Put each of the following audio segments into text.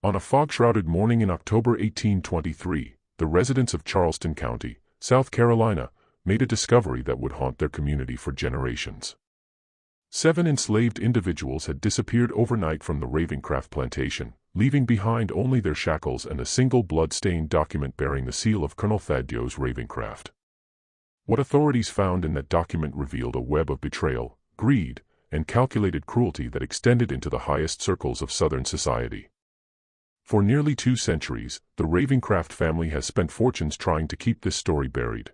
On a fog-shrouded morning in October 1823, the residents of Charleston County, South Carolina, made a discovery that would haunt their community for generations. 7 enslaved individuals had disappeared overnight from the Ravenscraft plantation, leaving behind only their shackles and a single blood-stained document bearing the seal of Colonel Thaddeus Ravenscraft. What authorities found in that document revealed a web of betrayal, greed, and calculated cruelty that extended into the highest circles of Southern society. For nearly 2 centuries, the Ravenscraft family has spent fortunes trying to keep this story buried.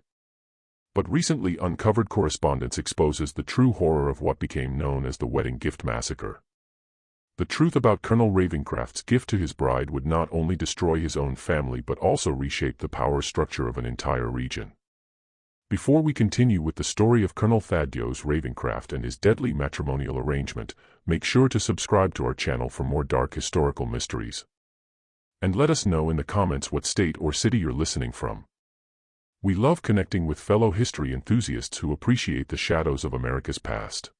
But recently uncovered correspondence exposes the true horror of what became known as the Wedding Gift Massacre. The truth about Colonel Ravenscraft's gift to his bride would not only destroy his own family but also reshape the power structure of an entire region. Before we continue with the story of Colonel Thaddeus Ravenscraft and his deadly matrimonial arrangement, make sure to subscribe to our channel for more dark historical mysteries. And let us know in the comments what state or city you're listening from. We love connecting with fellow history enthusiasts who appreciate the shadows of America's past.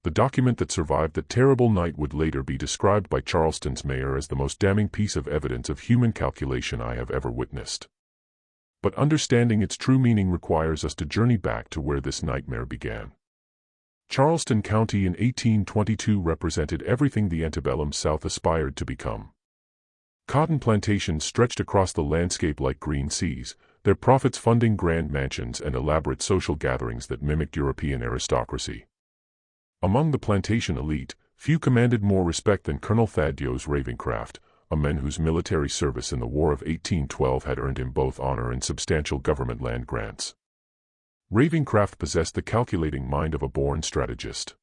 The document that survived that terrible night would later be described by Charleston's mayor as the most damning piece of evidence of human calculation I have ever witnessed. But understanding its true meaning requires us to journey back to where this nightmare began. Charleston County in 1822 represented everything the antebellum South aspired to become. Cotton plantations stretched across the landscape like green seas, their profits funding grand mansions and elaborate social gatherings that mimicked European aristocracy. Among the plantation elite, few commanded more respect than Colonel Thaddeus Ravenscraft, a man whose military service in the War of 1812 had earned him both honor and substantial government land grants. Ravenscraft possessed the calculating mind of a born strategist.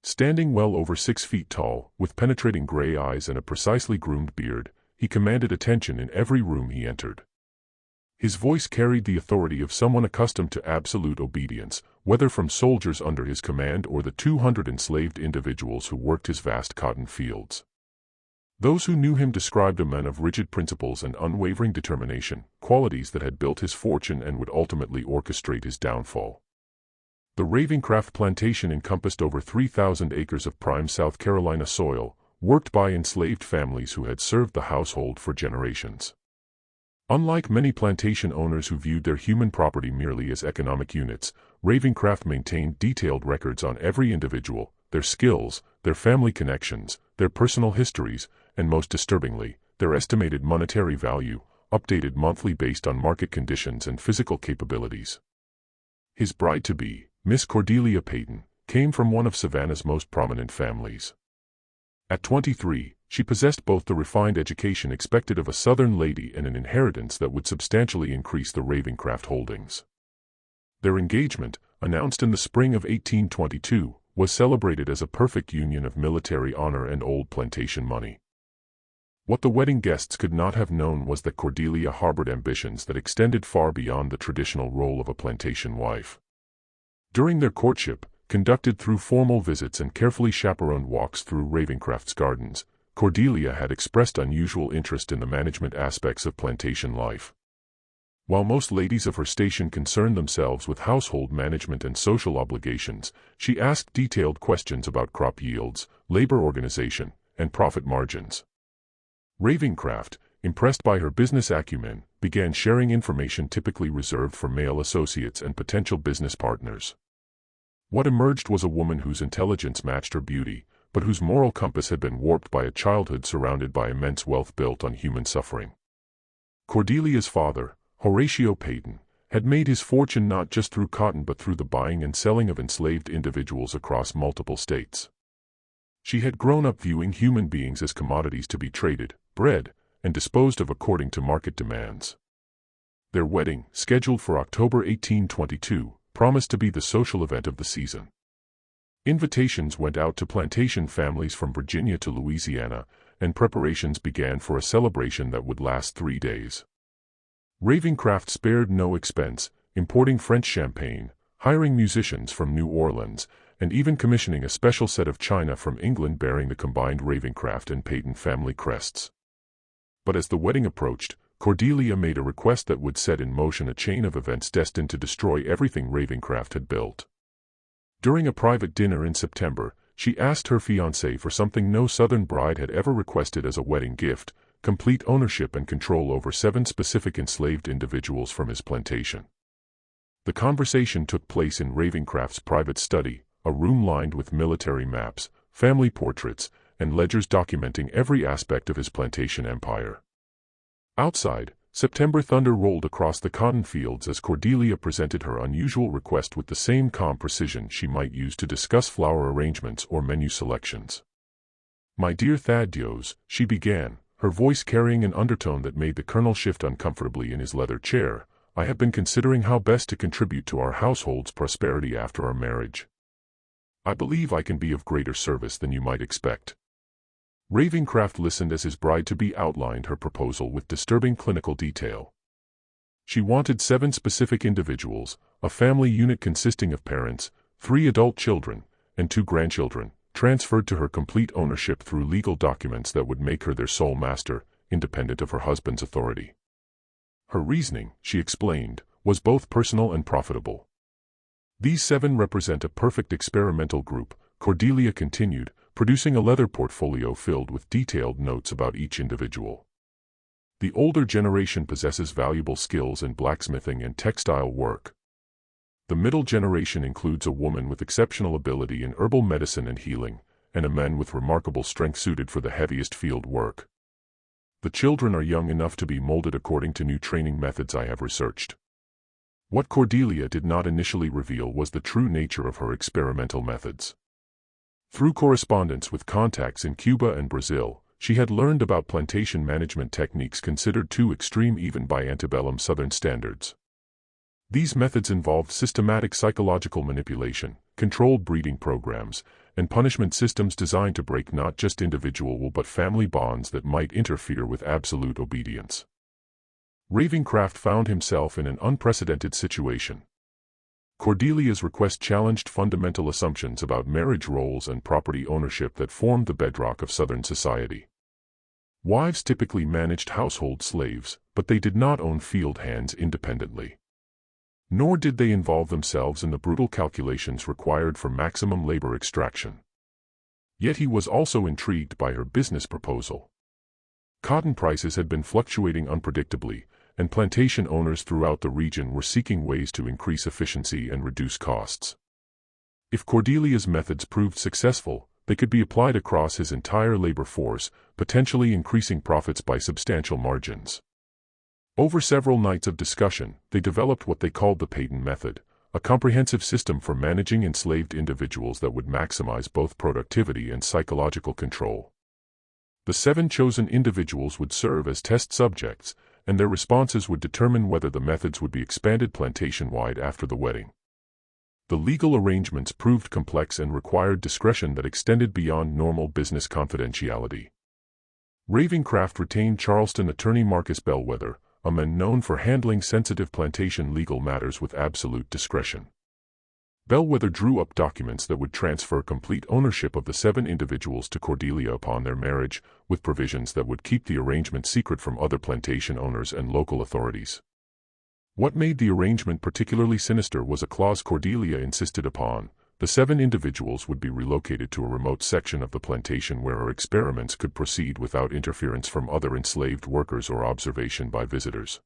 Standing well over 6 feet tall, with penetrating gray eyes and a precisely groomed beard, he commanded attention in every room he entered. His voice carried the authority of someone accustomed to absolute obedience, whether from soldiers under his command or the 200 enslaved individuals who worked his vast cotton fields. Those who knew him described a man of rigid principles and unwavering determination, qualities that had built his fortune and would ultimately orchestrate his downfall. The Ravenscraft plantation encompassed over 3,000 acres of prime South Carolina soil, worked by enslaved families who had served the household for generations. Unlike many plantation owners who viewed their human property merely as economic units, Ravenscraft maintained detailed records on every individual, their skills, their family connections, their personal histories, and most disturbingly, their estimated monetary value, updated monthly based on market conditions and physical capabilities. His bride-to-be, Miss Cordelia Peyton, came from one of Savannah's most prominent families. At 23, she possessed both the refined education expected of a Southern lady and an inheritance that would substantially increase the Ravenscraft holdings. Their engagement, announced in the spring of 1822, was celebrated as a perfect union of military honor and old plantation money. What the wedding guests could not have known was that Cordelia harbored ambitions that extended far beyond the traditional role of a plantation wife. During their courtship, conducted through formal visits and carefully chaperoned walks through Ravenscraft's gardens, Cordelia had expressed unusual interest in the management aspects of plantation life. While most ladies of her station concerned themselves with household management and social obligations, she asked detailed questions about crop yields, labor organization, and profit margins. Ravenscraft, impressed by her business acumen, began sharing information typically reserved for male associates and potential business partners. What emerged was a woman whose intelligence matched her beauty, but whose moral compass had been warped by a childhood surrounded by immense wealth built on human suffering. Cordelia's father, Horatio Peyton, had made his fortune not just through cotton but through the buying and selling of enslaved individuals across multiple states. She had grown up viewing human beings as commodities to be traded, bred, and disposed of according to market demands. Their wedding, scheduled for October 1822, promised to be the social event of the season. Invitations went out to plantation families from Virginia to Louisiana, and preparations began for a celebration that would last 3 days. Ravenscraft spared no expense, importing French champagne, hiring musicians from New Orleans, and even commissioning a special set of china from England bearing the combined Ravenscraft and Peyton family crests. But as the wedding approached, Cordelia made a request that would set in motion a chain of events destined to destroy everything Ravenscraft had built. During a private dinner in September, She asked her fiancé for something no Southern bride had ever requested as a wedding gift: complete ownership and control over 7 specific enslaved individuals from his plantation. The conversation took place in Ravenscraft's private study, a room lined with military maps, family portraits, and ledgers documenting every aspect of his plantation empire. Outside, September thunder rolled across the cotton fields as Cordelia presented her unusual request with the same calm precision she might use to discuss flower arrangements or menu selections. "My dear Thaddeus," she began, her voice carrying an undertone that made the colonel shift uncomfortably in his leather chair, "I have been considering how best to contribute to our household's prosperity after our marriage. I believe I can be of greater service than you might expect." Ravenscraft listened as his bride-to-be outlined her proposal with disturbing clinical detail. She wanted 7 specific individuals, a family unit consisting of parents, 3 adult children, and 2 grandchildren, transferred to her complete ownership through legal documents that would make her their sole master, independent of her husband's authority. Her reasoning, she explained, was both personal and profitable. "These 7 represent a perfect experimental group," Cordelia continued, producing a leather portfolio filled with detailed notes about each individual. "The older generation possesses valuable skills in blacksmithing and textile work. The middle generation includes a woman with exceptional ability in herbal medicine and healing, and a man with remarkable strength suited for the heaviest field work. The children are young enough to be molded according to new training methods I have researched." What Cordelia did not initially reveal was the true nature of her experimental methods. Through correspondence with contacts in Cuba and Brazil, she had learned about plantation management techniques considered too extreme even by antebellum Southern standards. These methods involved systematic psychological manipulation, controlled breeding programs, and punishment systems designed to break not just individual but family bonds that might interfere with absolute obedience. Ravenscraft found himself in an unprecedented situation. Cordelia's request challenged fundamental assumptions about marriage roles and property ownership that formed the bedrock of Southern society. Wives typically managed household slaves, but they did not own field hands independently. Nor did they involve themselves in the brutal calculations required for maximum labor extraction. Yet he was also intrigued by her business proposal. Cotton prices had been fluctuating unpredictably, and plantation owners throughout the region were seeking ways to increase efficiency and reduce costs. If Cordelia's methods proved successful, they could be applied across his entire labor force, potentially increasing profits by substantial margins. Over several nights of discussion, they developed what they called the Peyton method, a comprehensive system for managing enslaved individuals that would maximize both productivity and psychological control. The 7 chosen individuals would serve as test subjects, and their responses would determine whether the methods would be expanded plantation-wide after the wedding. The legal arrangements proved complex and required discretion that extended beyond normal business confidentiality. Ravenscraft retained Charleston attorney Marcus Bellwether, a man known for handling sensitive plantation legal matters with absolute discretion. Bellwether drew up documents that would transfer complete ownership of the 7 individuals to Cordelia upon their marriage, with provisions that would keep the arrangement secret from other plantation owners and local authorities. What made the arrangement particularly sinister was a clause Cordelia insisted upon: the 7 individuals would be relocated to a remote section of the plantation where her experiments could proceed without interference from other enslaved workers or observation by visitors.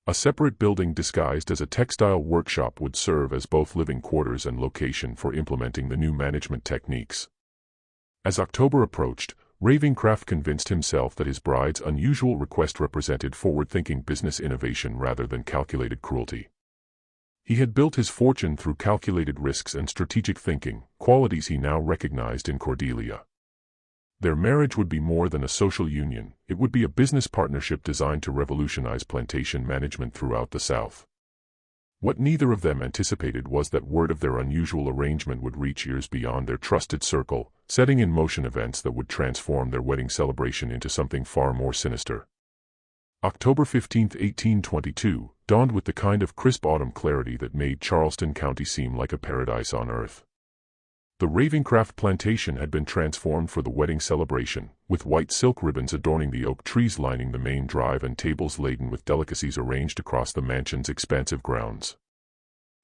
A separate building disguised as a textile workshop would serve as both living quarters and location for implementing the new management techniques. As October approached, Ravenscraft convinced himself that his bride's unusual request represented forward-thinking business innovation rather than calculated cruelty. He had built his fortune through calculated risks and strategic thinking, qualities he now recognized in Cordelia. Their marriage would be more than a social union, it would be a business partnership designed to revolutionize plantation management throughout the South. What neither of them anticipated was that word of their unusual arrangement would reach ears beyond their trusted circle, setting in motion events that would transform their wedding celebration into something far more sinister. October 15, 1822, dawned with the kind of crisp autumn clarity that made Charleston County seem like a paradise on earth. The Ravenscraft plantation had been transformed for the wedding celebration, with white silk ribbons adorning the oak trees lining the main drive and tables laden with delicacies arranged across the mansion's expansive grounds.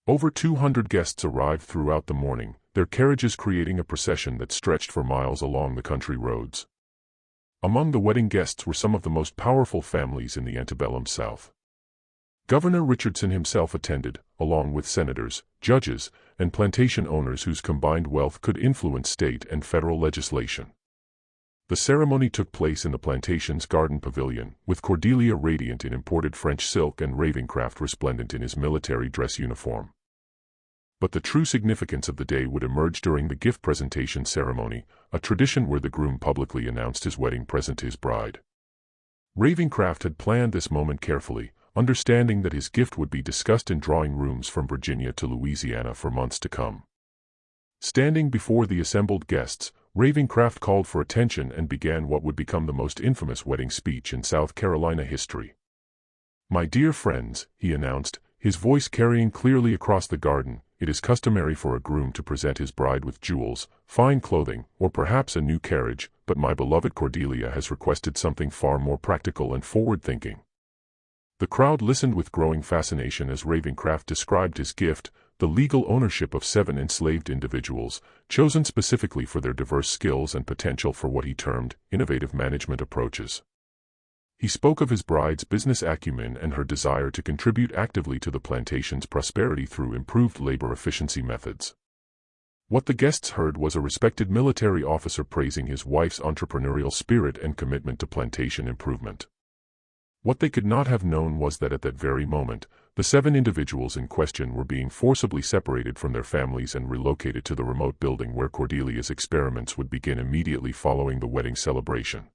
Over 200 guests arrived throughout the morning, their carriages creating a procession that stretched for miles along the country roads. Among the wedding guests were some of the most powerful families in the antebellum South. Governor Richardson himself attended, along with senators, judges, and plantation owners whose combined wealth could influence state and federal legislation. The ceremony took place in the plantation's garden pavilion, with Cordelia radiant in imported French silk and Ravenscraft resplendent in his military dress uniform. But the true significance of the day would emerge during the gift presentation ceremony, a tradition where the groom publicly announced his wedding present to his bride. Ravenscraft had planned this moment carefully, understanding that his gift would be discussed in drawing rooms from Virginia to Louisiana for months to come. Standing before the assembled guests, Ravenscraft called for attention and began what would become the most infamous wedding speech in South Carolina history. "My dear friends," he announced, his voice carrying clearly across the garden, "it is customary for a groom to present his bride with jewels, fine clothing, or perhaps a new carriage, but my beloved Cordelia has requested something far more practical and forward-thinking." The crowd listened with growing fascination as Ravenscraft described his gift, the legal ownership of 7 enslaved individuals, chosen specifically for their diverse skills and potential for what he termed innovative management approaches. He spoke of his bride's business acumen and her desire to contribute actively to the plantation's prosperity through improved labor efficiency methods. What the guests heard was a respected military officer praising his wife's entrepreneurial spirit and commitment to plantation improvement. What they could not have known was that at that very moment, the 7 individuals in question were being forcibly separated from their families and relocated to the remote building where Cordelia's experiments would begin immediately following the wedding celebration.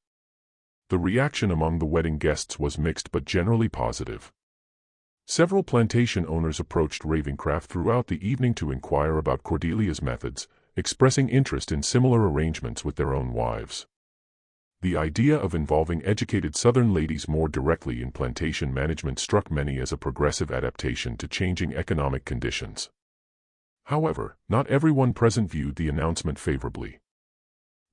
The reaction among the wedding guests was mixed but generally positive. Several plantation owners approached Ravenscraft throughout the evening to inquire about Cordelia's methods, expressing interest in similar arrangements with their own wives. The idea of involving educated Southern ladies more directly in plantation management struck many as a progressive adaptation to changing economic conditions. However, not everyone present viewed the announcement favorably.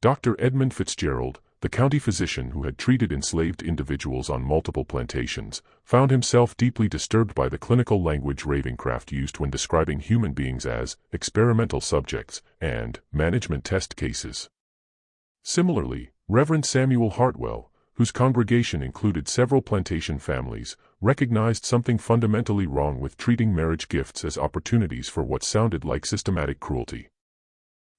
Dr. Edmund Fitzgerald, the county physician who had treated enslaved individuals on multiple plantations, found himself deeply disturbed by the clinical language Ravenscraft used when describing human beings as experimental subjects and management test cases. Similarly, Reverend Samuel Hartwell, whose congregation included several plantation families, recognized something fundamentally wrong with treating marriage gifts as opportunities for what sounded like systematic cruelty.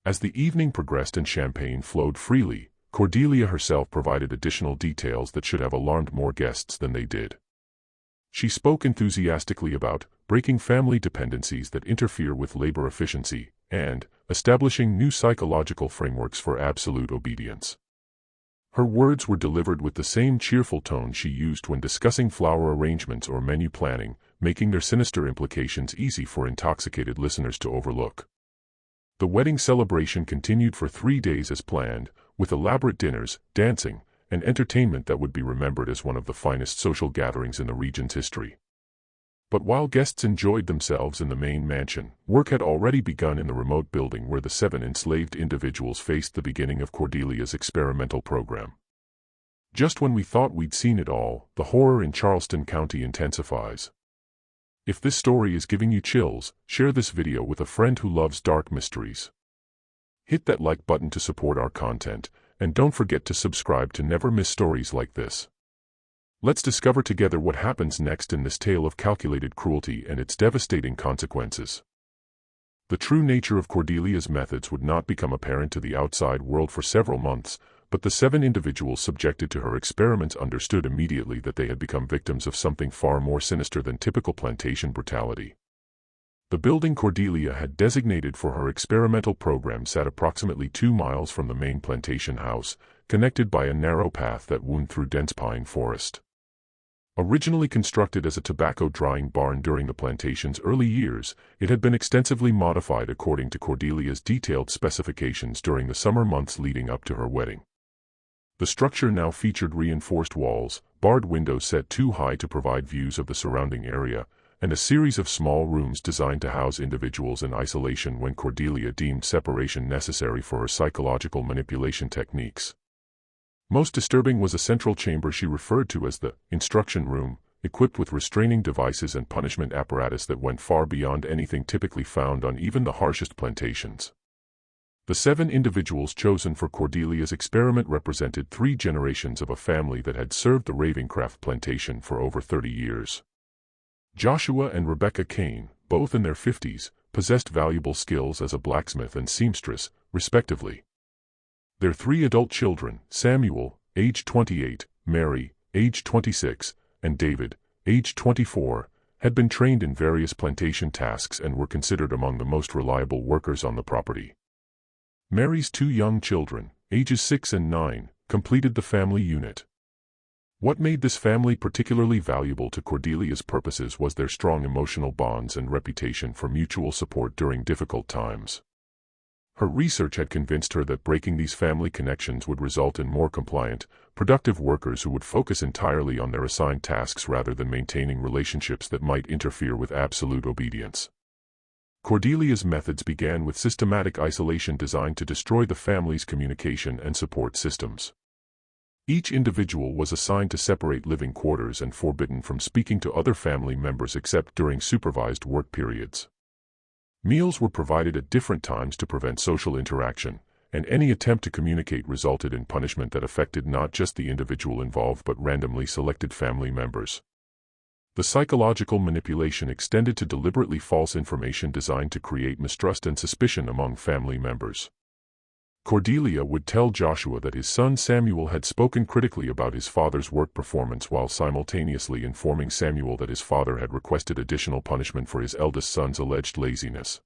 As the evening progressed and champagne flowed freely, Cordelia herself provided additional details that should have alarmed more guests than they did. She spoke enthusiastically about breaking family dependencies that interfere with labor efficiency and establishing new psychological frameworks for absolute obedience. Her words were delivered with the same cheerful tone she used when discussing flower arrangements or menu planning, making their sinister implications easy for intoxicated listeners to overlook. The wedding celebration continued for 3 days as planned, with elaborate dinners, dancing, and entertainment that would be remembered as one of the finest social gatherings in the region's history. But while guests enjoyed themselves in the main mansion, work had already begun in the remote building where the 7 enslaved individuals faced the beginning of Cordelia's experimental program. Just when we thought we'd seen it all, the horror in Charleston County intensifies. If this story is giving you chills, share this video with a friend who loves dark mysteries. Hit that like button to support our content, and don't forget to subscribe to never miss stories like this. Let's discover together what happens next in this tale of calculated cruelty and its devastating consequences. The true nature of Cordelia's methods would not become apparent to the outside world for several months, but the 7 individuals subjected to her experiments understood immediately that they had become victims of something far more sinister than typical plantation brutality. The building Cordelia had designated for her experimental program sat approximately 2 miles from the main plantation house, connected by a narrow path that wound through dense pine forest. Originally constructed as a tobacco drying barn during the plantation's early years, it had been extensively modified according to Cordelia's detailed specifications during the summer months leading up to her wedding. The structure now featured reinforced walls, barred windows set too high to provide views of the surrounding area, and a series of small rooms designed to house individuals in isolation when Cordelia deemed separation necessary for her psychological manipulation techniques. Most disturbing was a central chamber she referred to as the instruction room, equipped with restraining devices and punishment apparatus that went far beyond anything typically found on even the harshest plantations. The 7 individuals chosen for Cordelia's experiment represented 3 generations of a family that had served the Ravenscraft plantation for over 30 years. Joshua and Rebecca Kane, both in their 50s, possessed valuable skills as a blacksmith and seamstress, respectively. Their 3 adult children, Samuel, age 28, Mary, age 26, and David, age 24, had been trained in various plantation tasks and were considered among the most reliable workers on the property. Mary's 2 young children, ages 6 and 9, completed the family unit. What made this family particularly valuable to Cordelia's purposes was their strong emotional bonds and reputation for mutual support during difficult times. Her research had convinced her that breaking these family connections would result in more compliant, productive workers who would focus entirely on their assigned tasks rather than maintaining relationships that might interfere with absolute obedience. Cordelia's methods began with systematic isolation designed to destroy the family's communication and support systems. Each individual was assigned to separate living quarters and forbidden from speaking to other family members except during supervised work periods. Meals were provided at different times to prevent social interaction, and any attempt to communicate resulted in punishment that affected not just the individual involved but randomly selected family members. The psychological manipulation extended to deliberately false information designed to create mistrust and suspicion among family members. Cordelia would tell Joshua that his son Samuel had spoken critically about his father's work performance while simultaneously informing Samuel that his father had requested additional punishment for his eldest son's alleged laziness.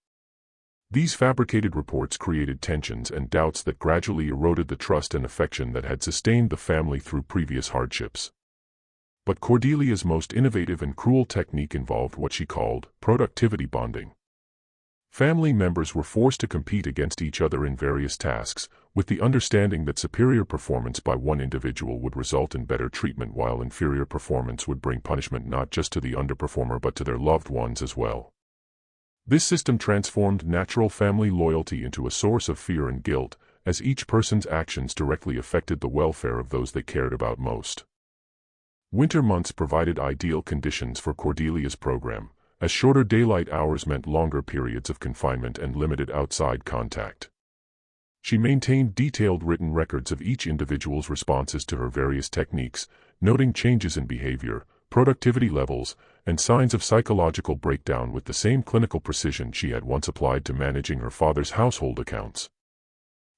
These fabricated reports created tensions and doubts that gradually eroded the trust and affection that had sustained the family through previous hardships. But Cordelia's most innovative and cruel technique involved what she called productivity bonding. Family members were forced to compete against each other in various tasks, with the understanding that superior performance by one individual would result in better treatment while inferior performance would bring punishment not just to the underperformer but to their loved ones as well. This system transformed natural family loyalty into a source of fear and guilt, as each person's actions directly affected the welfare of those they cared about most. Winter months provided ideal conditions for Cordelia's program, as shorter daylight hours meant longer periods of confinement and limited outside contact. She maintained detailed written records of each individual's responses to her various techniques, noting changes in behavior, productivity levels, and signs of psychological breakdown with the same clinical precision she had once applied to managing her father's household accounts.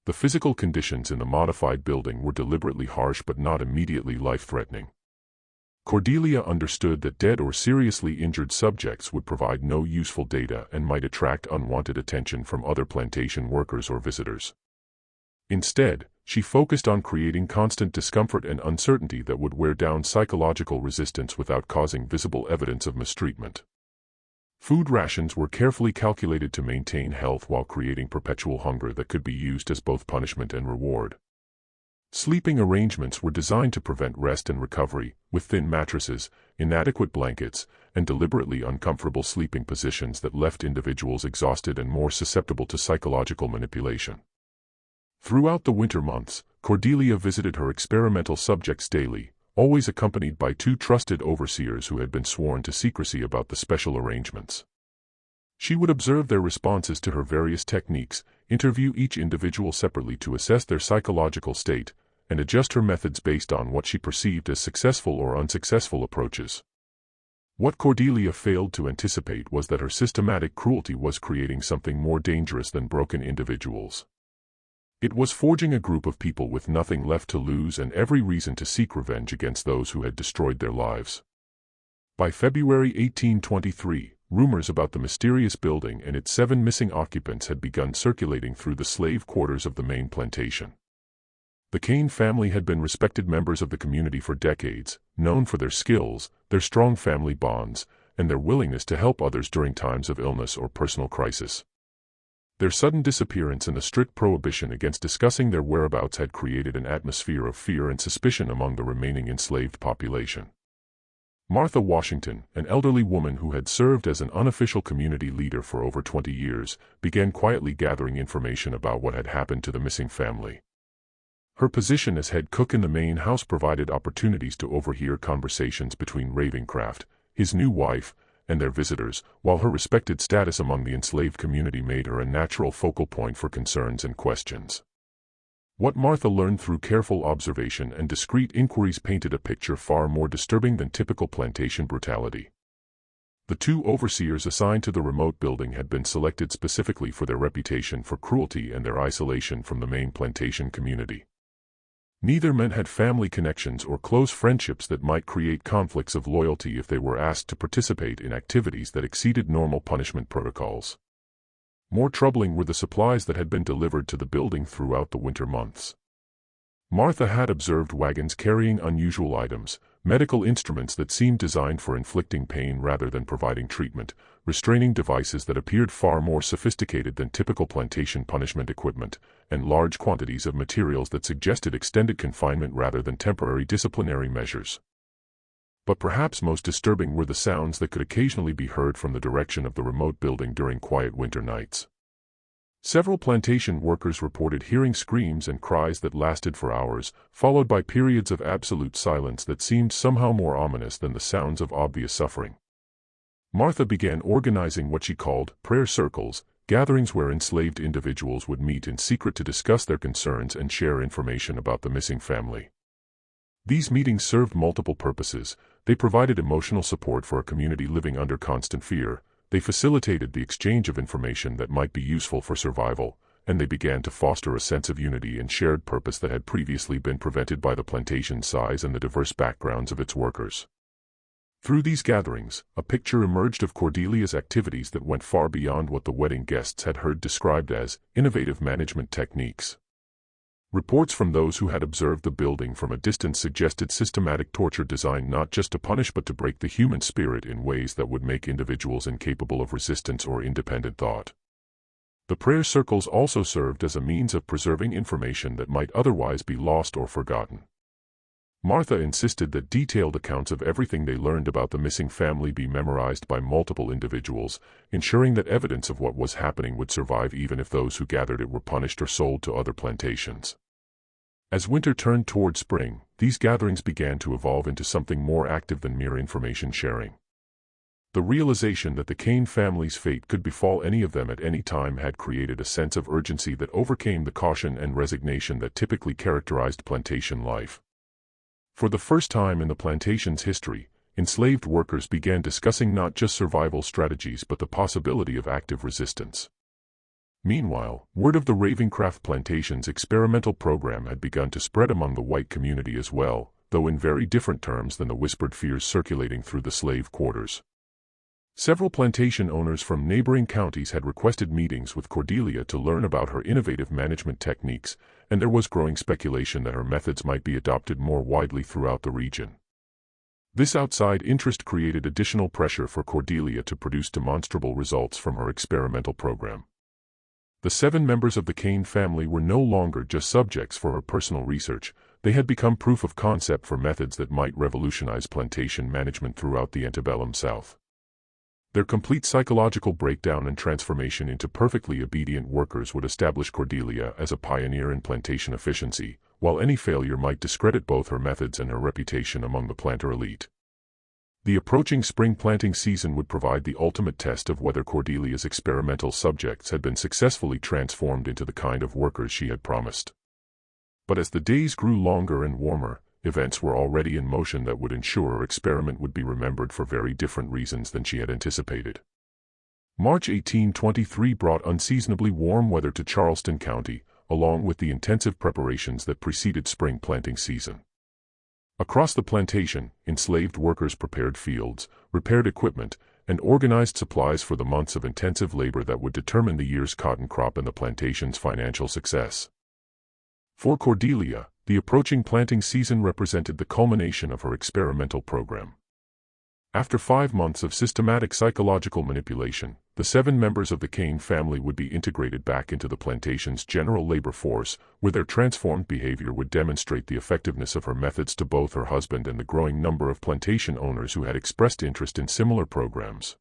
The physical conditions in the modified building were deliberately harsh but not immediately life-threatening. Cordelia understood that dead or seriously injured subjects would provide no useful data and might attract unwanted attention from other plantation workers or visitors. Instead, she focused on creating constant discomfort and uncertainty that would wear down psychological resistance without causing visible evidence of mistreatment. Food rations were carefully calculated to maintain health while creating perpetual hunger that could be used as both punishment and reward. Sleeping arrangements were designed to prevent rest and recovery, with thin mattresses, inadequate blankets, and deliberately uncomfortable sleeping positions that left individuals exhausted and more susceptible to psychological manipulation. Throughout the winter months, Cordelia visited her experimental subjects daily, always accompanied by 2 trusted overseers who had been sworn to secrecy about the special arrangements. She would observe their responses to her various techniques, interview each individual separately to assess their psychological state, and adjust her methods based on what she perceived as successful or unsuccessful approaches. What Cordelia failed to anticipate was that her systematic cruelty was creating something more dangerous than broken individuals. It was forging a group of people with nothing left to lose and every reason to seek revenge against those who had destroyed their lives. By February 1823, rumors about the mysterious building and its 7 missing occupants had begun circulating through the slave quarters of the main plantation. The Kane family had been respected members of the community for decades, known for their skills, their strong family bonds, and their willingness to help others during times of illness or personal crisis. Their sudden disappearance and the strict prohibition against discussing their whereabouts had created an atmosphere of fear and suspicion among the remaining enslaved population. Martha Washington, an elderly woman who had served as an unofficial community leader for over 20 years, began quietly gathering information about what had happened to the missing family. Her position as head cook in the main house provided opportunities to overhear conversations between Ravenscraft, his new wife, and their visitors, while her respected status among the enslaved community made her a natural focal point for concerns and questions. What Martha learned through careful observation and discreet inquiries painted a picture far more disturbing than typical plantation brutality. The two overseers assigned to the remote building had been selected specifically for their reputation for cruelty and their isolation from the main plantation community. Neither men had family connections or close friendships that might create conflicts of loyalty if they were asked to participate in activities that exceeded normal punishment protocols. More troubling were the supplies that had been delivered to the building throughout the winter months. Martha had observed wagons carrying unusual items, medical instruments that seemed designed for inflicting pain rather than providing treatment, restraining devices that appeared far more sophisticated than typical plantation punishment equipment, and large quantities of materials that suggested extended confinement rather than temporary disciplinary measures. But perhaps most disturbing were the sounds that could occasionally be heard from the direction of the remote building during quiet winter nights. Several plantation workers reported hearing screams and cries that lasted for hours, followed by periods of absolute silence that seemed somehow more ominous than the sounds of obvious suffering. Martha began organizing what she called prayer circles, gatherings where enslaved individuals would meet in secret to discuss their concerns and share information about the missing family. These meetings served multiple purposes. They provided emotional support for a community living under constant fear. They facilitated the exchange of information that might be useful for survival, and they began to foster a sense of unity and shared purpose that had previously been prevented by the plantation's size and the diverse backgrounds of its workers. Through these gatherings, a picture emerged of Cordelia's activities that went far beyond what the wedding guests had heard described as innovative management techniques. Reports from those who had observed the building from a distance suggested systematic torture designed not just to punish but to break the human spirit in ways that would make individuals incapable of resistance or independent thought. The prayer circles also served as a means of preserving information that might otherwise be lost or forgotten. Martha insisted that detailed accounts of everything they learned about the missing family be memorized by multiple individuals, ensuring that evidence of what was happening would survive even if those who gathered it were punished or sold to other plantations. As winter turned toward spring, these gatherings began to evolve into something more active than mere information sharing. The realization that the Kane family's fate could befall any of them at any time had created a sense of urgency that overcame the caution and resignation that typically characterized plantation life. For the first time in the plantation's history, enslaved workers began discussing not just survival strategies but the possibility of active resistance. Meanwhile, word of the Ravenscraft plantation's experimental program had begun to spread among the white community as well, though in very different terms than the whispered fears circulating through the slave quarters. Several plantation owners from neighboring counties had requested meetings with Cordelia to learn about her innovative management techniques, and there was growing speculation that her methods might be adopted more widely throughout the region. This outside interest created additional pressure for Cordelia to produce demonstrable results from her experimental program. The 7 members of the Kane family were no longer just subjects for her personal research. They had become proof of concept for methods that might revolutionize plantation management throughout the antebellum South. Their complete psychological breakdown and transformation into perfectly obedient workers would establish Cordelia as a pioneer in plantation efficiency, while any failure might discredit both her methods and her reputation among the planter elite. The approaching spring planting season would provide the ultimate test of whether Cordelia's experimental subjects had been successfully transformed into the kind of workers she had promised. But as the days grew longer and warmer, events were already in motion that would ensure her experiment would be remembered for very different reasons than she had anticipated. March 1823 brought unseasonably warm weather to Charleston County, along with the intensive preparations that preceded spring planting season. Across the plantation, enslaved workers prepared fields, repaired equipment, and organized supplies for the months of intensive labor that would determine the year's cotton crop and the plantation's financial success. For Cordelia, the approaching planting season represented the culmination of her experimental program. After 5 months of systematic psychological manipulation, the 7 members of the Kane family would be integrated back into the plantation's general labor force, where their transformed behavior would demonstrate the effectiveness of her methods to both her husband and the growing number of plantation owners who had expressed interest in similar programs.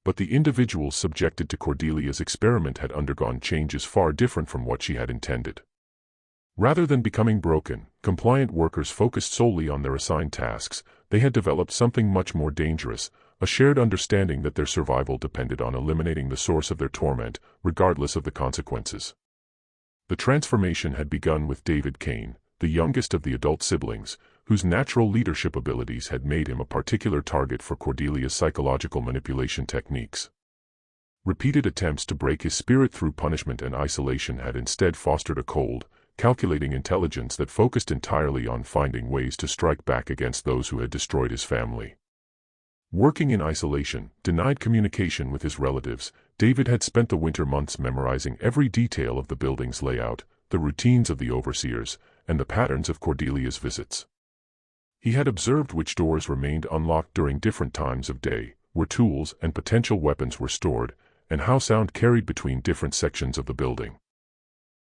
But the individuals subjected to Cordelia's experiment had undergone changes far different from what she had intended. Rather than becoming broken, compliant workers focused solely on their assigned tasks, they had developed something much more dangerous, a shared understanding that their survival depended on eliminating the source of their torment, regardless of the consequences. The transformation had begun with David Kane, the youngest of the adult siblings, whose natural leadership abilities had made him a particular target for Cordelia's psychological manipulation techniques. Repeated attempts to break his spirit through punishment and isolation had instead fostered a cold, calculating intelligence that focused entirely on finding ways to strike back against those who had destroyed his family. Working in isolation, denied communication with his relatives, David had spent the winter months memorizing every detail of the building's layout, the routines of the overseers, and the patterns of Cordelia's visits. He had observed which doors remained unlocked during different times of day, where tools and potential weapons were stored, and how sound carried between different sections of the building.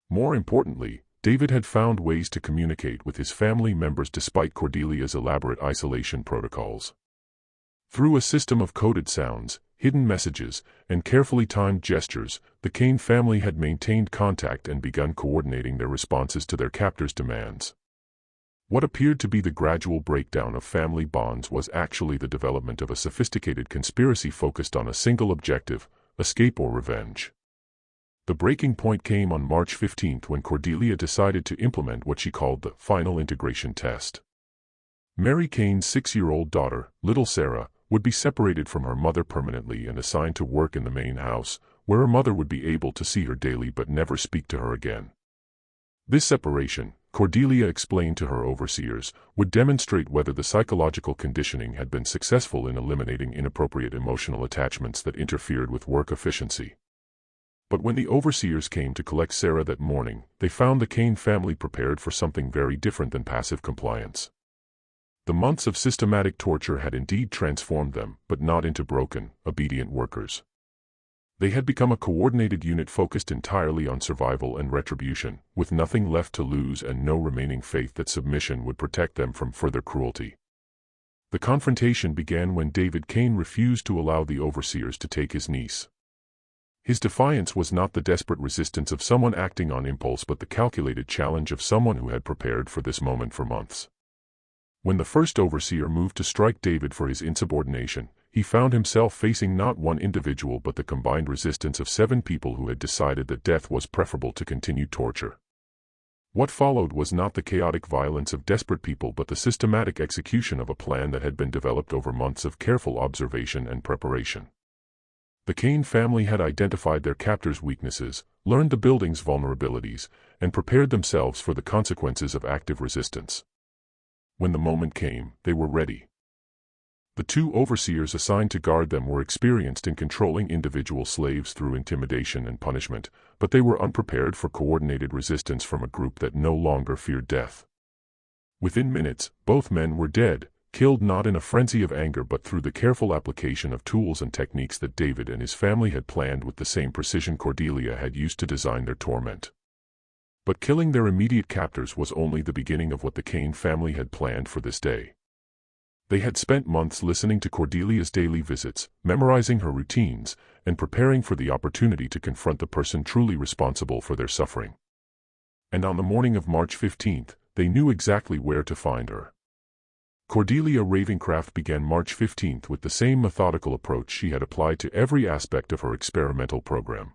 More importantly, David had found ways to communicate with his family members despite Cordelia's elaborate isolation protocols. Through a system of coded sounds, hidden messages, and carefully timed gestures, the Kane family had maintained contact and begun coordinating their responses to their captors' demands. What appeared to be the gradual breakdown of family bonds was actually the development of a sophisticated conspiracy focused on a single objective: escape or revenge. The breaking point came on March 15 when Cordelia decided to implement what she called the final integration test. Mary Kane's 6-year-old daughter, little Sarah, would be separated from her mother permanently and assigned to work in the main house, where her mother would be able to see her daily but never speak to her again. This separation, Cordelia explained to her overseers, would demonstrate whether the psychological conditioning had been successful in eliminating inappropriate emotional attachments that interfered with work efficiency. But when the overseers came to collect Sarah that morning, they found the Kane family prepared for something very different than passive compliance. The months of systematic torture had indeed transformed them, but not into broken, obedient workers. They had become a coordinated unit focused entirely on survival and retribution, with nothing left to lose and no remaining faith that submission would protect them from further cruelty. The confrontation began when David Kane refused to allow the overseers to take his niece. His defiance was not the desperate resistance of someone acting on impulse but the calculated challenge of someone who had prepared for this moment for months. When the first overseer moved to strike David for his insubordination, he found himself facing not one individual but the combined resistance of 7 people who had decided that death was preferable to continued torture. What followed was not the chaotic violence of desperate people but the systematic execution of a plan that had been developed over months of careful observation and preparation. The Kane family had identified their captors' weaknesses, learned the building's vulnerabilities, and prepared themselves for the consequences of active resistance. When the moment came, they were ready. The 2 overseers assigned to guard them were experienced in controlling individual slaves through intimidation and punishment, but they were unprepared for coordinated resistance from a group that no longer feared death. Within minutes, both men were dead, killed not in a frenzy of anger but through the careful application of tools and techniques that David and his family had planned with the same precision Cordelia had used to design their torment. But killing their immediate captors was only the beginning of what the Kane family had planned for this day. They had spent months listening to Cordelia's daily visits, memorizing her routines, and preparing for the opportunity to confront the person truly responsible for their suffering. And on the morning of March 15th, they knew exactly where to find her. Cordelia Ravenscraft began March 15th with the same methodical approach she had applied to every aspect of her experimental program.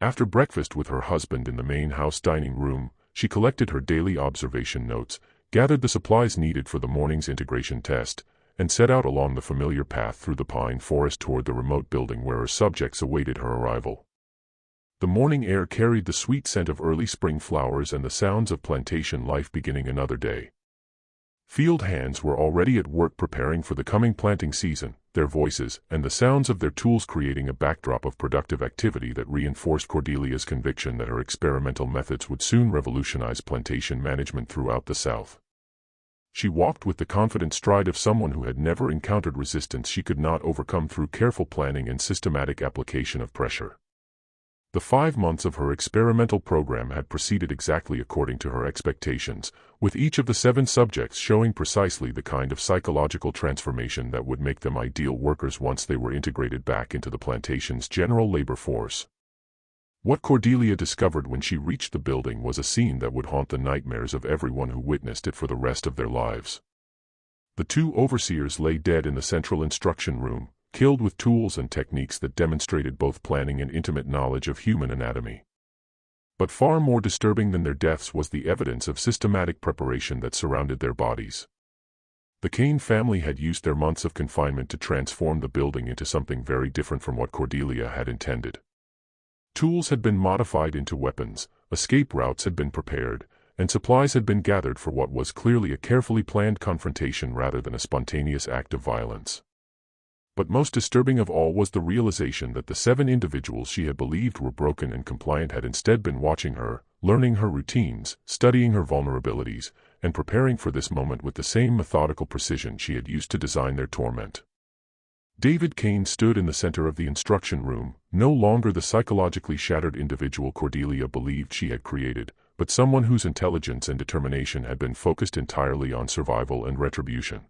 After breakfast with her husband in the main house dining room, she collected her daily observation notes, gathered the supplies needed for the morning's integration test, and set out along the familiar path through the pine forest toward the remote building where her subjects awaited her arrival. The morning air carried the sweet scent of early spring flowers and the sounds of plantation life beginning another day. Field hands were already at work preparing for the coming planting season, their voices and the sounds of their tools creating a backdrop of productive activity that reinforced Cordelia's conviction that her experimental methods would soon revolutionize plantation management throughout the South. She walked with the confident stride of someone who had never encountered resistance she could not overcome through careful planning and systematic application of pressure. The 5 months of her experimental program had proceeded exactly according to her expectations, with each of the 7 subjects showing precisely the kind of psychological transformation that would make them ideal workers once they were integrated back into the plantation's general labor force. What Cordelia discovered when she reached the building was a scene that would haunt the nightmares of everyone who witnessed it for the rest of their lives. The two overseers lay dead in the central instruction room, killed with tools and techniques that demonstrated both planning and intimate knowledge of human anatomy. But far more disturbing than their deaths was the evidence of systematic preparation that surrounded their bodies. The Kane family had used their months of confinement to transform the building into something very different from what Cordelia had intended. Tools had been modified into weapons, escape routes had been prepared, and supplies had been gathered for what was clearly a carefully planned confrontation rather than a spontaneous act of violence. But most disturbing of all was the realization that the 7 individuals she had believed were broken and compliant had instead been watching her, learning her routines, studying her vulnerabilities, and preparing for this moment with the same methodical precision she had used to design their torment. David Kane stood in the center of the instruction room, no longer the psychologically shattered individual Cordelia believed she had created, but someone whose intelligence and determination had been focused entirely on survival and retribution.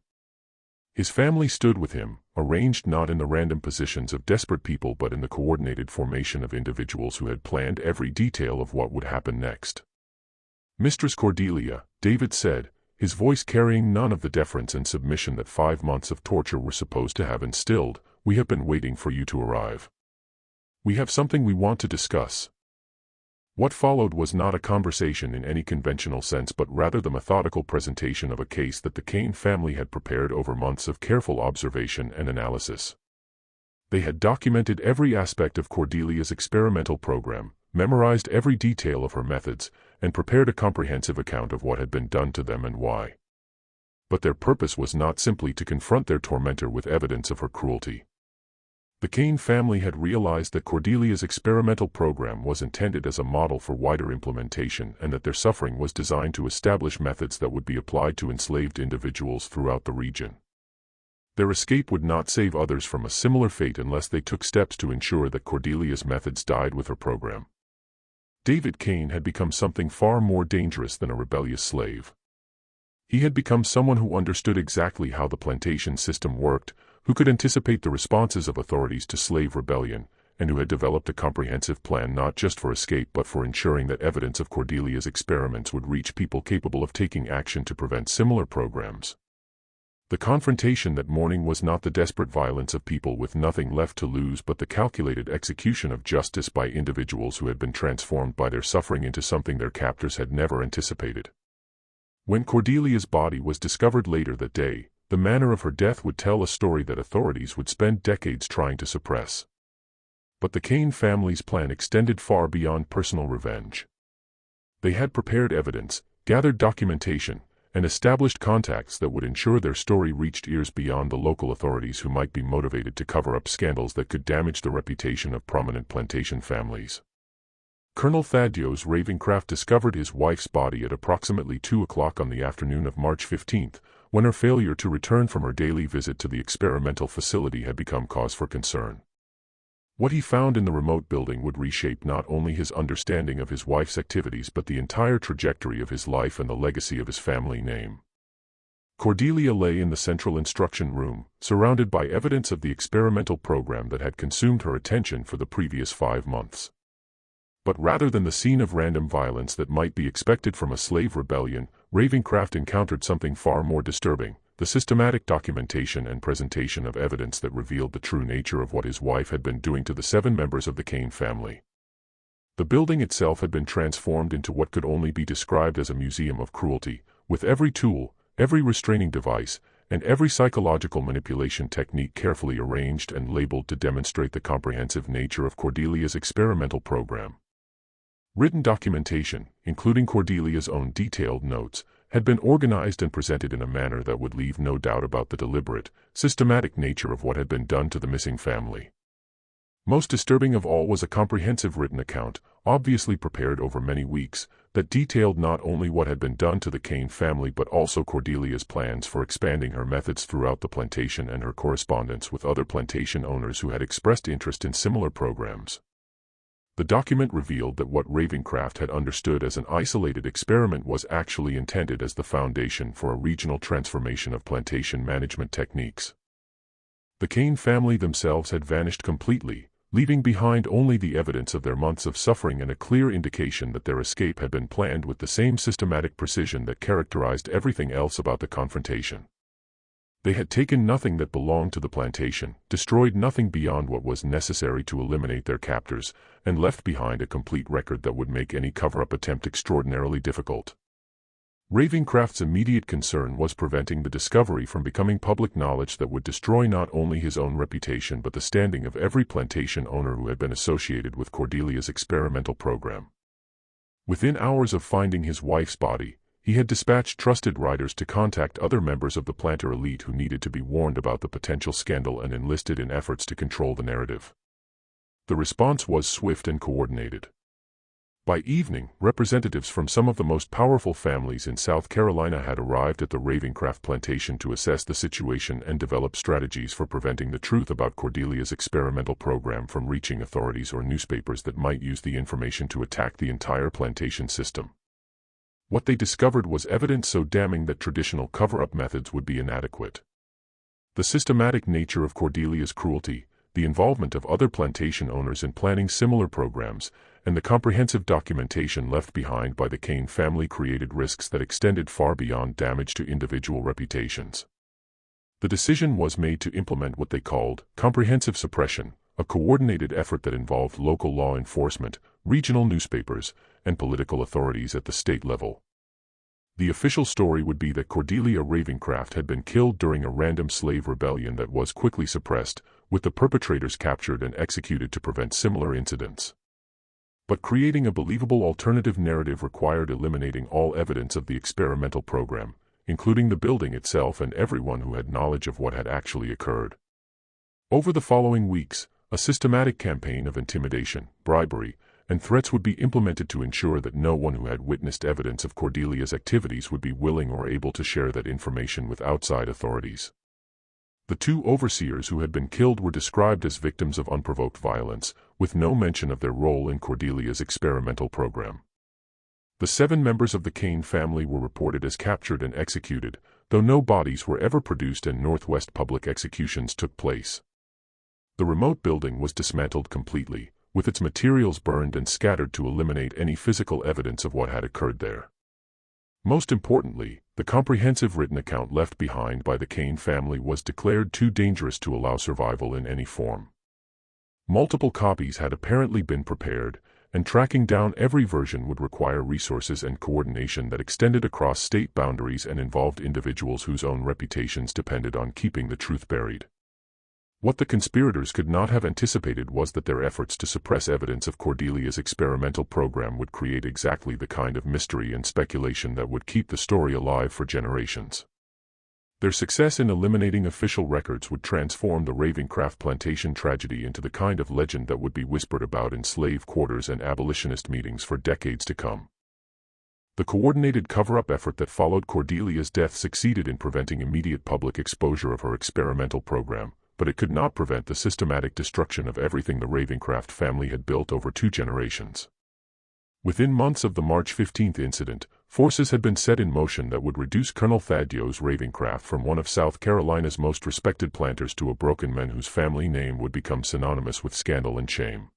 His family stood with him, arranged not in the random positions of desperate people but in the coordinated formation of individuals who had planned every detail of what would happen next. "Mistress Cordelia," David said, his voice carrying none of the deference and submission that 5 months of torture were supposed to have instilled, "we have been waiting for you to arrive. We have something we want to discuss." What followed was not a conversation in any conventional sense but rather the methodical presentation of a case that the Kane family had prepared over months of careful observation and analysis. They had documented every aspect of Cordelia's experimental program, memorized every detail of her methods, and prepared a comprehensive account of what had been done to them and why. But their purpose was not simply to confront their tormentor with evidence of her cruelty. The Kane family had realized that Cordelia's experimental program was intended as a model for wider implementation and that their suffering was designed to establish methods that would be applied to enslaved individuals throughout the region. Their escape would not save others from a similar fate unless they took steps to ensure that Cordelia's methods died with her program. David Kane had become something far more dangerous than a rebellious slave. He had become someone who understood exactly how the plantation system worked, who could anticipate the responses of authorities to slave rebellion, and who had developed a comprehensive plan not just for escape but for ensuring that evidence of Cordelia's experiments would reach people capable of taking action to prevent similar programs. The confrontation that morning was not the desperate violence of people with nothing left to lose but the calculated execution of justice by individuals who had been transformed by their suffering into something their captors had never anticipated. When Cordelia's body was discovered later that day, the manner of her death would tell a story that authorities would spend decades trying to suppress. But the Kane family's plan extended far beyond personal revenge. They had prepared evidence, gathered documentation, and established contacts that would ensure their story reached ears beyond the local authorities who might be motivated to cover up scandals that could damage the reputation of prominent plantation families. Colonel Thaddeus Ravencraft discovered his wife's body at approximately 2 o'clock on the afternoon of March 15, when her failure to return from her daily visit to the experimental facility had become cause for concern. What he found in the remote building would reshape not only his understanding of his wife's activities but the entire trajectory of his life and the legacy of his family name. Cordelia lay in the central instruction room, surrounded by evidence of the experimental program that had consumed her attention for the previous 5 months. But rather than the scene of random violence that might be expected from a slave rebellion, Ravencraft encountered something far more disturbing: the systematic documentation and presentation of evidence that revealed the true nature of what his wife had been doing to the 7 members of the Kane family. The building itself had been transformed into what could only be described as a museum of cruelty, with every tool, every restraining device, and every psychological manipulation technique carefully arranged and labeled to demonstrate the comprehensive nature of Cordelia's experimental program. Written documentation, including Cordelia's own detailed notes, had been organized and presented in a manner that would leave no doubt about the deliberate, systematic nature of what had been done to the missing family. Most disturbing of all was a comprehensive written account, obviously prepared over many weeks, that detailed not only what had been done to the Kane family but also Cordelia's plans for expanding her methods throughout the plantation and her correspondence with other plantation owners who had expressed interest in similar programs. The document revealed that what Ravencraft had understood as an isolated experiment was actually intended as the foundation for a regional transformation of plantation management techniques. The Kane family themselves had vanished completely, leaving behind only the evidence of their months of suffering and a clear indication that their escape had been planned with the same systematic precision that characterized everything else about the confrontation. They had taken nothing that belonged to the plantation, destroyed nothing beyond what was necessary to eliminate their captors, and left behind a complete record that would make any cover-up attempt extraordinarily difficult. Ravenscraft's immediate concern was preventing the discovery from becoming public knowledge that would destroy not only his own reputation but the standing of every plantation owner who had been associated with Cordelia's experimental program. Within hours of finding his wife's body, he had dispatched trusted riders to contact other members of the planter elite who needed to be warned about the potential scandal and enlisted in efforts to control the narrative. The response was swift and coordinated. By evening, representatives from some of the most powerful families in South Carolina had arrived at the Ravenscraft plantation to assess the situation and develop strategies for preventing the truth about Cordelia's experimental program from reaching authorities or newspapers that might use the information to attack the entire plantation system. What they discovered was evidence so damning that traditional cover-up methods would be inadequate. The systematic nature of Cordelia's cruelty, the involvement of other plantation owners in planning similar programs, and the comprehensive documentation left behind by the Kane family created risks that extended far beyond damage to individual reputations. The decision was made to implement what they called comprehensive suppression, a coordinated effort that involved local law enforcement, regional newspapers, and political authorities at the state level. The official story would be that Cordelia Ravenscraft had been killed during a random slave rebellion that was quickly suppressed, with the perpetrators captured and executed to prevent similar incidents. But creating a believable alternative narrative required eliminating all evidence of the experimental program, including the building itself and everyone who had knowledge of what had actually occurred. Over the following weeks, a systematic campaign of intimidation, bribery, and threats would be implemented to ensure that no one who had witnessed evidence of Cordelia's activities would be willing or able to share that information with outside authorities. The two overseers who had been killed were described as victims of unprovoked violence, with no mention of their role in Cordelia's experimental program. The 7 members of the Kane family were reported as captured and executed, though no bodies were ever produced and Northwest public executions took place. The remote building was dismantled completely, with its materials burned and scattered to eliminate any physical evidence of what had occurred there. Most importantly, the comprehensive written account left behind by the Kane family was declared too dangerous to allow survival in any form. Multiple copies had apparently been prepared, and tracking down every version would require resources and coordination that extended across state boundaries and involved individuals whose own reputations depended on keeping the truth buried. What the conspirators could not have anticipated was that their efforts to suppress evidence of Cordelia's experimental program would create exactly the kind of mystery and speculation that would keep the story alive for generations. Their success in eliminating official records would transform the Ravenscraft plantation tragedy into the kind of legend that would be whispered about in slave quarters and abolitionist meetings for decades to come. The coordinated cover-up effort that followed Cordelia's death succeeded in preventing immediate public exposure of her experimental program, but it could not prevent the systematic destruction of everything the Ravenscraft family had built over 2 generations. Within months of the March 15 incident, forces had been set in motion that would reduce Colonel Thaddeus Ravenscraft from one of South Carolina's most respected planters to a broken man whose family name would become synonymous with scandal and shame.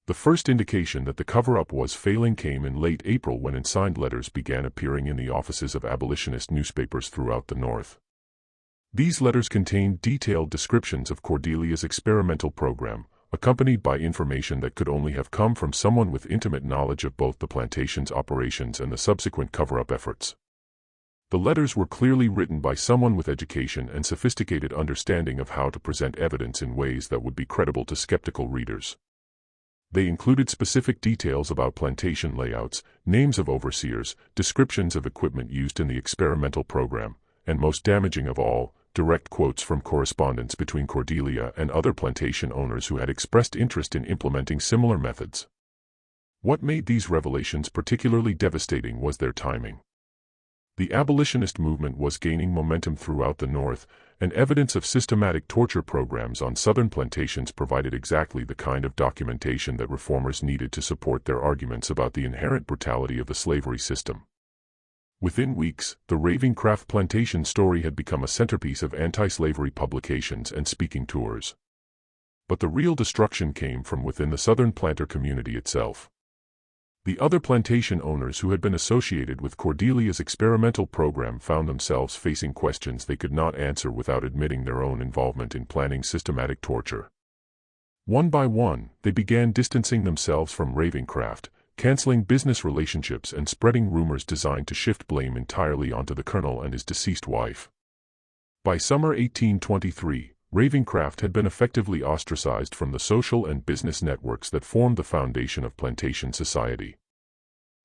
The first indication that the cover-up was failing came in late April when unsigned letters began appearing in the offices of abolitionist newspapers throughout the North. These letters contained detailed descriptions of Cordelia's experimental program, accompanied by information that could only have come from someone with intimate knowledge of both the plantation's operations and the subsequent cover-up efforts. The letters were clearly written by someone with education and sophisticated understanding of how to present evidence in ways that would be credible to skeptical readers. They included specific details about plantation layouts, names of overseers, descriptions of equipment used in the experimental program, and most damaging of all, direct quotes from correspondence between Cordelia and other plantation owners who had expressed interest in implementing similar methods. What made these revelations particularly devastating was their timing. The abolitionist movement was gaining momentum throughout the North, and evidence of systematic torture programs on southern plantations provided exactly the kind of documentation that reformers needed to support their arguments about the inherent brutality of the slavery system. Within weeks, the Ravenscraft plantation story had become a centerpiece of anti-slavery publications and speaking tours. But the real destruction came from within the southern planter community itself. The other plantation owners who had been associated with Cordelia's experimental program found themselves facing questions they could not answer without admitting their own involvement in planning systematic torture. One by one, they began distancing themselves from Ravenscraft, canceling business relationships and spreading rumors designed to shift blame entirely onto the colonel and his deceased wife. By summer 1823, Ravenscraft had been effectively ostracized from the social and business networks that formed the foundation of plantation society.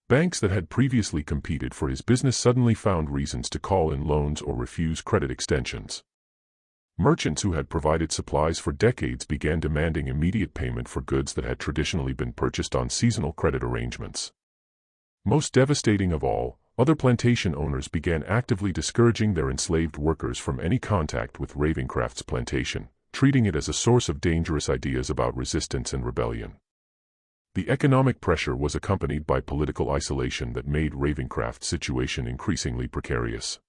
Banks that had previously competed for his business suddenly found reasons to call in loans or refuse credit extensions. Merchants who had provided supplies for decades began demanding immediate payment for goods that had traditionally been purchased on seasonal credit arrangements. Most devastating of all, other plantation owners began actively discouraging their enslaved workers from any contact with Ravenscraft's plantation, treating it as a source of dangerous ideas about resistance and rebellion. The economic pressure was accompanied by political isolation that made Ravenscraft's situation increasingly precarious.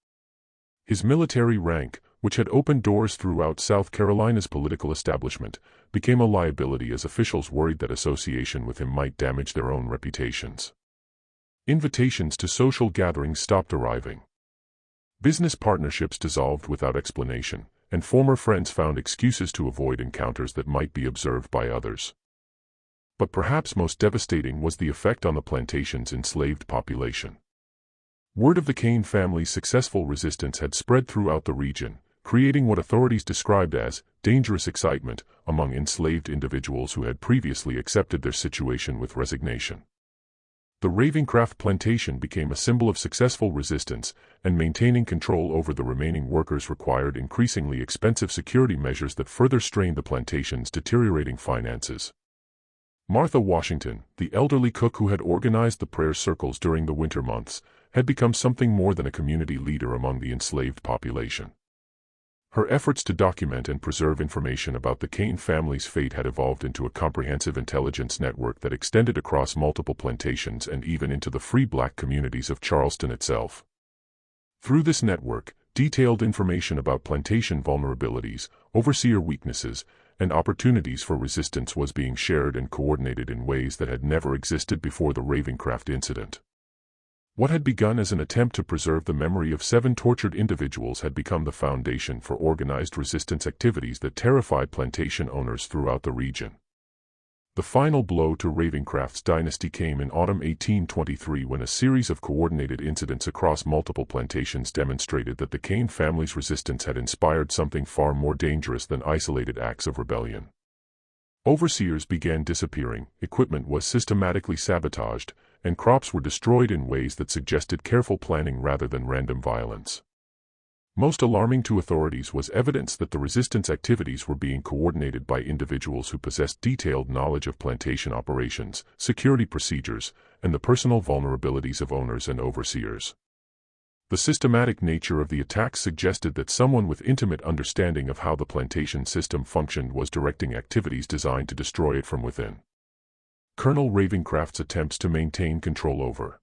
His military rank, which had opened doors throughout South Carolina's political establishment, became a liability as officials worried that association with him might damage their own reputations. Invitations to social gatherings stopped arriving. Business partnerships dissolved without explanation, and former friends found excuses to avoid encounters that might be observed by others. But perhaps most devastating was the effect on the plantation's enslaved population. Word of the Kane family's successful resistance had spread throughout the region, creating what authorities described as dangerous excitement among enslaved individuals who had previously accepted their situation with resignation. The Ravenscraft plantation became a symbol of successful resistance, and maintaining control over the remaining workers required increasingly expensive security measures that further strained the plantation's deteriorating finances. Martha Washington, the elderly cook who had organized the prayer circles during the winter months, had become something more than a community leader among the enslaved population. Her efforts to document and preserve information about the Kane family's fate had evolved into a comprehensive intelligence network that extended across multiple plantations and even into the free black communities of Charleston itself. Through this network, detailed information about plantation vulnerabilities, overseer weaknesses, and opportunities for resistance was being shared and coordinated in ways that had never existed before the Ravenscraft incident. What had begun as an attempt to preserve the memory of 7 tortured individuals had become the foundation for organized resistance activities that terrified plantation owners throughout the region. The final blow to Ravenscraft's dynasty came in autumn 1823 when a series of coordinated incidents across multiple plantations demonstrated that the Kane family's resistance had inspired something far more dangerous than isolated acts of rebellion. Overseers began disappearing, equipment was systematically sabotaged, and crops were destroyed in ways that suggested careful planning rather than random violence. Most alarming to authorities was evidence that the resistance activities were being coordinated by individuals who possessed detailed knowledge of plantation operations, security procedures, and the personal vulnerabilities of owners and overseers. The systematic nature of the attacks suggested that someone with intimate understanding of how the plantation system functioned was directing activities designed to destroy it from within. Colonel Ravenscraft's attempts to maintain control over